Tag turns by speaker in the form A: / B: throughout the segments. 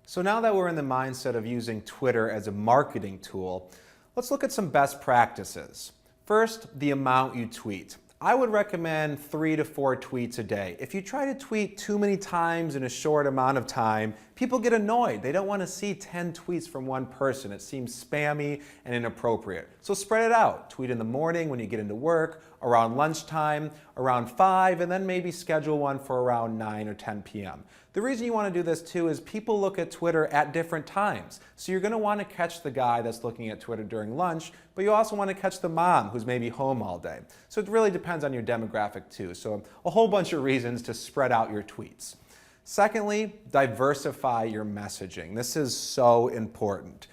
A: So now that we're in the mindset of using Twitter as a marketing tool, let's look at some best practices. First, the amount you tweet. I would recommend 3 to 4 tweets a day. If you try to tweet too many times in a short amount of time, people get annoyed. They don't want to see 10 tweets from one person. It seems spammy and inappropriate. So spread it out. Tweet in the morning when you get into work, around lunchtime, around 5, and then maybe schedule one for around 9 or 10 p.m. The reason you want to do this too is people look at Twitter at different times. So you're going to want to catch the guy that's looking at Twitter during lunch, but you also want to catch the mom who's maybe home all day. So it really depends on your demographic too. So a whole bunch of reasons to spread out your tweets. Secondly, diversify your messaging. This is so important.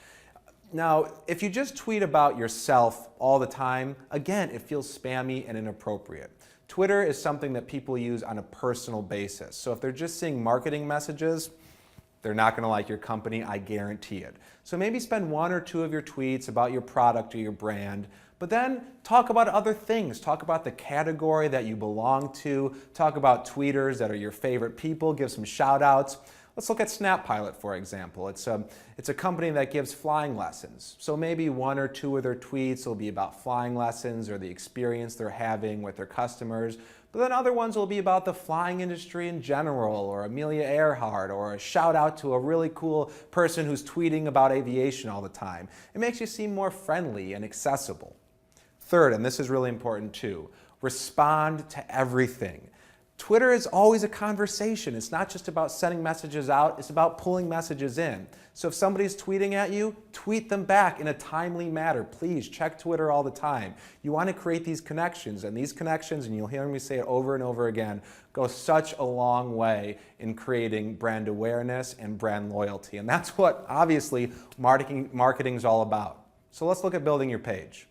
A: Now, if you just tweet about yourself all the time, again, it feels spammy and inappropriate. Twitter is something that people use on a personal basis. So if they're just seeing marketing messages, they're not going to like your company, I guarantee it. So maybe spend 1 or 2 of your tweets about your product or your brand, but then talk about other things. Talk about the category that you belong to. Talk about tweeters that are your favorite people. Give some shout outs. Let's look at SnapPilot, for example. It's a company that gives flying lessons. So maybe 1 or 2 of their tweets will be about flying lessons or the experience they're having with their customers. But then other ones will be about the flying industry in general, or Amelia Earhart, or a shout out to a really cool person who's tweeting about aviation all the time. It makes you seem more friendly and accessible. Third, and this is really important too, respond to everything. Twitter is always a conversation. It's not just about sending messages out, it's about pulling messages in. So if somebody's tweeting at you, tweet them back in a timely manner. Please check Twitter all the time. You want to create these connections, and these connections, and you'll hear me say it over and over again, go such a long way in creating brand awareness and brand loyalty. And that's what, obviously, marketing is all about. So let's look at building your page.